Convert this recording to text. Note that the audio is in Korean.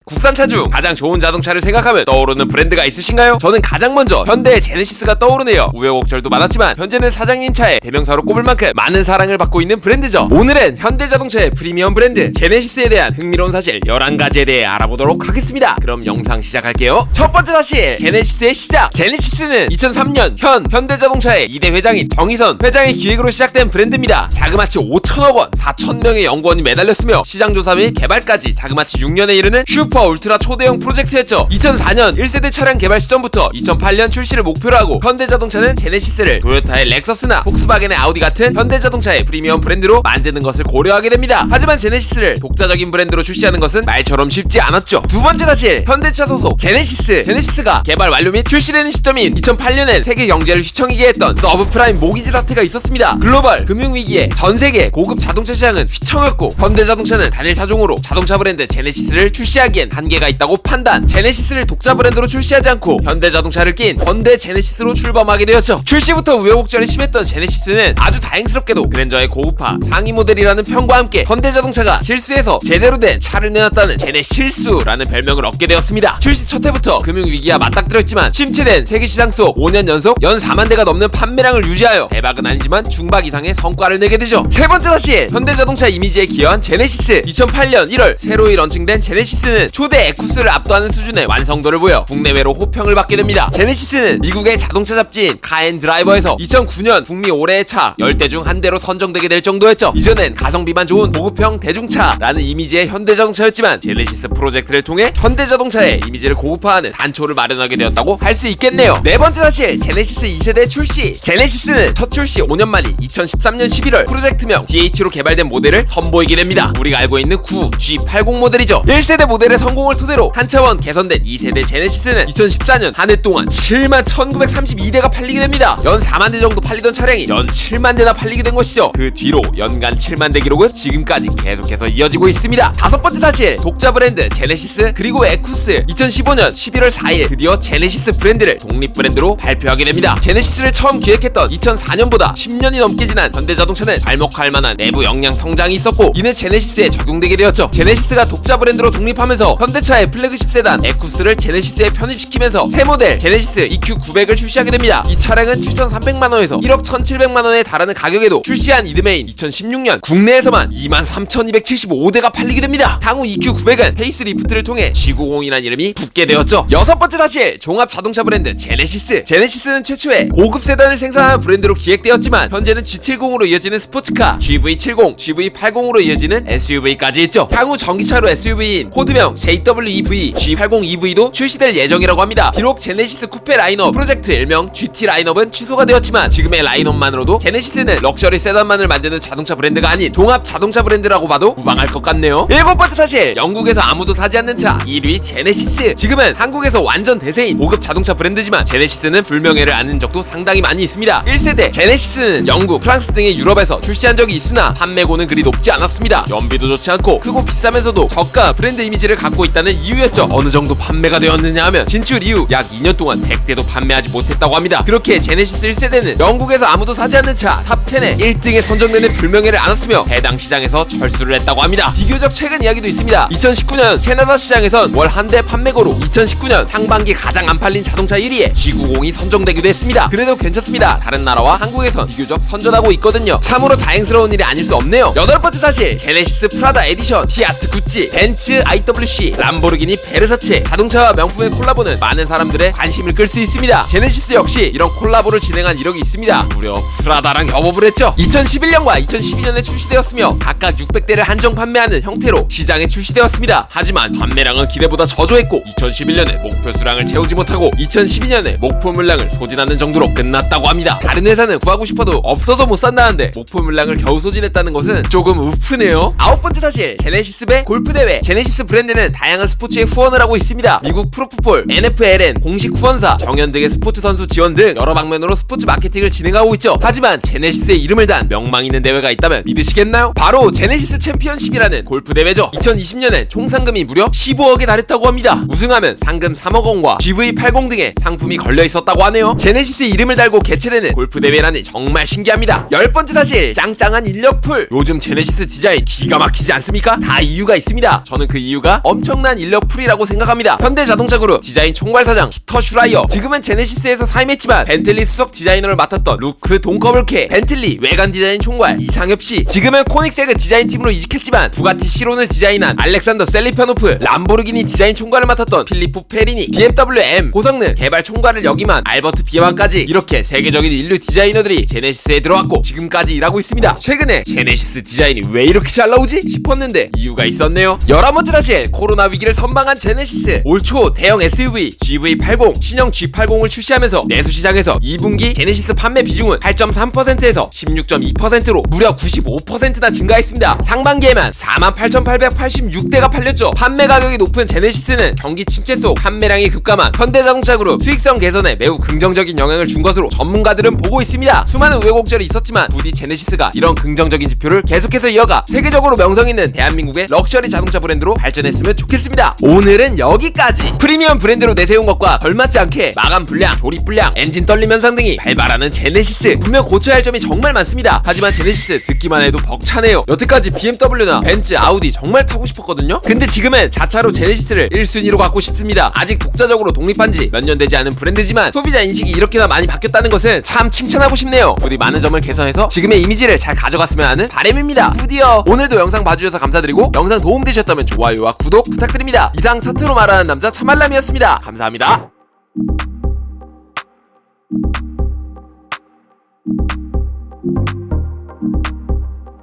국산차 중 가장 좋은 자동차를 생각하면 떠오르는 브랜드가 있으신가요? 저는 가장 먼저 현대의 제네시스가 떠오르네요. 우여곡절도 많았지만 현재는 사장님 차에 대명사로 꼽을 만큼 많은 사랑을 받고 있는 브랜드죠. 오늘은 현대자동차의 프리미엄 브랜드 제네시스에 대한 흥미로운 사실 11가지에 대해 알아보도록 하겠습니다. 그럼 영상 시작할게요. 첫 번째 사실, 제네시스의 시작. 제네시스는 2003년 현대자동차의 2대 회장인 정의선 회장의 기획으로 시작된 브랜드입니다. 자그마치 5천억 원, 4,000명의 연구원이 매달렸으며 시장조사 및 개발까지 자그마치 6년에 이르는 슈퍼 울트라 초대형 프로젝트였죠. 2004년 1세대 차량 개발 시점부터 2008년 출시를 목표로 하고 현대자동차는 제네시스를 토요타의 렉서스나 폭스바겐의 아우디 같은 현대자동차의 프리미엄 브랜드로 만드는 것을 고려하게 됩니다. 하지만 제네시스를 독자적인 브랜드로 출시하는 것은 말처럼 쉽지 않았죠. 두 번째 사실, 현대차 소속 제네시스가 개발 완료 및 출시되는 시점인 2008년엔 세계 경제를 휘청이게 했던 서브프라임 모기지 사태가 있었습니다. 글로벌 금융위기에 전세계 고급 자동차 시장은 휘청였고 현대자동차는 단일 차종으로 자동차 브랜드 제네시스를 출시하기엔 한계가 있다고 판단. 제네시스를 독자 브랜드로 출시하지 않고 현대자동차를 낀 현대 제네시스로 출범하게 되었죠. 출시부터 우여곡절이 심했던 제네시스는 아주 다행스럽게도 그랜저의 고급화 상위 모델이라는 평과 함께 현대자동차가 실수해서 제대로 된 차를 내놨다는 제네실수라는 별명을 얻게 되었습니다. 출시 첫 해부터 금융위기와 맞닥뜨렸지만 침체된 세계시장 속 5년 연속 연 4만 대가 넘는 판매량을 유지하여 대박은 아니지만 중박 이상의 성과를 내게 되죠. 세 번째 사실, 현대자동차 이미지에 기여한 제네시스. 2008년 1월 새로이 런칭된 제네시스는 초대 에쿠스를 압도하는 수준의 완성도를 보여 국내외로 호평을 받게 됩니다. 제네시스는 미국의 자동차 잡지인 카앤드라이버에서 2009년 북미 올해의 차 10대 중 한 대로 선정되게 될 정도였죠. 이전엔 가성비만 좋은 보급형 대중차라는 이미지의 현대자동차였지만 제네시스 프로젝트를 통해 현대자동차의 이미지를 고급화하는 단초를 마련하게 되었다고 할 수 있겠네요. 네 번째 사실, 제네시스 2세대 출시. 제네시스는 첫 출시 5년 만인 2013년 11월 프로젝트명 DH로 개발된 모델을 선보이게 됩니다. 우리가 알고 있는 구 G80 모델이죠. 1세대 모델의 성공을 토대로 한 차원 개선된 2세대 제네시스는 2014년 한 해 동안 71,932대가 팔리게 됩니다. 연 4만 대 정도 팔리던 차량이 연 7만 대나 팔리게 된 것이죠. 그 뒤로 연간 7만 대 기록은 지금까지 계속해서 이어지고 있습니다. 다섯 번째 사실, 독자 브랜드 제네시스 그리고 에쿠스. 2015년 11월 4일 드디어 제네시스 브랜드를 독립 브랜드로 발표하게 됩니다. 제네시스를 처음 기획했던 2004년보다 10년이 넘게 지난 현대자동차는 발목할 만한 내부 역량 성장이 있었고 이는 제네시스에 적용되게 되었죠. 제네시스가 독자 브랜드로 독립하면서 현대차의 플래그십 세단 에쿠스를 제네시스에 편입시키면서 새 모델 제네시스 EQ900을 출시하게 됩니다. 이 차량은 7,300만원에서 1억 1,700만원에 달하는 가격에도 출시한 이듬해인 2016년 국내에서만 23,275대가 팔리게 됩니다. 향후 EQ900은 페이스리프트를 통해 G90이라는 이름이 붙게 되었죠. 여섯 번째 사실, 종합 자동차 브랜드 제네시스. 제네시스는 최초의 고급 세단을 생산하는 브랜드로 기획되었지만 현재는 G70으로 이어지는 스포츠카, GV70, GV80으로 이어지는 SUV까지 있죠. 향후 전기차로 SUV인 코드명 JWEV, G80EV도 출시될 예정이라고 합니다. 비록 제네시스 쿠페 라인업 프로젝트 일명 GT 라인업은 취소가 되었지만 지금의 라인업만으로도 제네시스는 럭셔리 세단만을 만드는 자동차 브랜드가 아닌 종합 자동차 브랜드라고 봐도 무방할 것 같네요. 일곱 번째 사실, 영국에서 아무도 사지 않는 차 1위 제네시스. 지금은 한국에서 완전 대세인 고급 자동차 브랜드지만 제네시스는 불명예를 앓는 적도 상당히 많이 있습니다. 1세대 제네시스는 영국, 프랑스 등의 유럽에서 출시한 적이 있으나 판매고는 그리 높지 않았습니다. 연비도 좋지 않고 크고 비싸면서도 저가 브랜드 이미지를 갖고 있다는 이유였죠. 어느 정도 판매가 되었느냐 하면 진출 이후 약 2년 동안 100대도 판매하지 못했다고 합니다. 그렇게 제네시스 1세대는 영국에서 아무도 사지 않는 차 탑10에 1등에 선정되는 불명예를 앓았으며 해당 시장에서 철수를 했다고 합니다. 비교적 최근 이야기도 있습니다. 2019년 캐나다 시장에선 월 한 대 판매고로 2019년 상반기 가장 안 팔린 자동차 1위에 G90이 선정되기도 했습니다. 그래도 괜찮습니다. 다른 나라와 한국에선 비교적 선전하고 있거든요. 참으로 다행스러운 일이 아닐 수 없네요. 여덟 번째 사실, 제네시스 프라다 에디션, 피아트 구찌, 벤츠 IWC, 람보르기니 베르사체 자동차와 명품의 콜라보는 많은 사람들의 관심을 끌 수 있습니다. 제네시스 역시 이런 콜라보를 진행한 이력이 있습니다. 무려 프라다랑 협업을 했죠. 2011년과 2012년에 출시되었으며 각각 600대를 한정 판매하는 형태로 시장에 출시되었습니다. 하지만 판매량은 기대보다 저조했고 2011년에 목표 수량을 채우지 못하고 2012년에 목표 물량을 소진하는 정도로 끝났다고 합니다. 다른 회사는 구하고 싶어도 없어서 못 산다는데 목표 물량을 겨우 소진했다는 것은 조금 우프네요. 아홉 번째 사실, 제네시스 배 골프 대회. 제네시스 브랜드는 다양한 스포츠에 후원을 하고 있습니다. 미국 프로풋볼, NFLN 공식 후원사, 정연 등의 스포츠 선수 지원 등 여러 방면으로 스포츠 마케팅을 진행하고 있죠. 하지만 제네시스의 이름을 단 명망 있는 대회가 있다면 믿으시겠나요? 바로 제네시스 챔피언십이라는 골프 대회죠. 2020년엔 총 상금이 무려 15억에 달했다고 합니다. 우승하면 상금 3억 원과 GV80 등의 상품이 걸려 있었다고 하네요. 제네시스 이름을 달고 개최되는 골프 대회라니 정말 신기합니다. 열 번째 사실, 짱짱한 인력풀. 요즘 제네시스 디자인 기가 막히지 않습니까? 다 이유가 있습니다. 저는 그 이유가 엄청난 인력 풀이라고 생각합니다. 현대자동차그룹 디자인 총괄사장 피터 슈라이어, 지금은 제네시스에서 사임했지만 벤틀리 수석 디자이너를 맡았던 루크 돈커블케, 벤틀리 외관 디자인 총괄 이상엽씨, 지금은 코닉세그 디자인팀으로 이직했지만 부가티 시론을 디자인한 알렉산더 셀리파노프, 람보르기니 디자인 총괄을 맡았던 필리포 페리니, BMW M 고성능 개발 총괄을 역임한 알버트 비에만까지 이렇게 세계적인 인류 디자이너들이 제네시스에 들어왔고 지금까지 일하고 있습니다. 최근에 제네시스 디자인이 왜 이렇게 잘 나오지 싶었는데 이유가 있었네요. 11번째 다시에 코로나 위기를 선방한 제네시스, 올 초 대형 SUV GV80, 신형 G80을 출시하면서 내수시장에서 2분기 제네시스 판매 비중은 8.3%에서 16.2%로 무려 95%나 증가했습니다. 상반기에만 48,886대가 팔렸죠. 판매 가격이 높은 제네시스는 경기 침체 속 판매량이 급감한 현대자동차그룹 수익성 개선에 매우 긍정적인 영향을 준 것으로 전문가들은 보고 있습니다. 수많은 우여곡절이 있었지만 부디 제네시스가 이런 긍정적인 지표를 계속해서 이어가 세계적으로 명성있는 대한민국의 럭셔리 자동차 브랜드로 발전했으면 좋겠습니다. 오늘은 여기까지. 프리미엄 브랜드로 내세운 것과 걸맞지 않게 마감 불량, 조립 불량, 엔진 떨림 현상 등이 발발하는 제네시스, 분명 고쳐야 할 점이 정말 많습니다. 하지만 제네시스 듣기만 해도 벅차네요. 여태까지 BMW나 벤츠, 아우디 정말 타고 싶었거든요. 근데 지금은 자차로 제네시스를 1순위로 갖고 싶습니다. 아직 독자적으로 독립한 지 몇 년 되지 않은 브랜드지만 소비자 인식이 이렇게나 많이 바뀌었다는 것은 참 칭찬하고 싶네요. 부디 많은 점을 개선해서 지금의 이미지를 잘 가져갔으면 하는 바람입니다. 부디요. 오늘도 영상 봐주셔서 감사드리고 영상 도움되셨다면 좋아요와 구독 부탁드립니다. 이상 차트로 말하는 남자 차말람이었습니다. 감사합니다.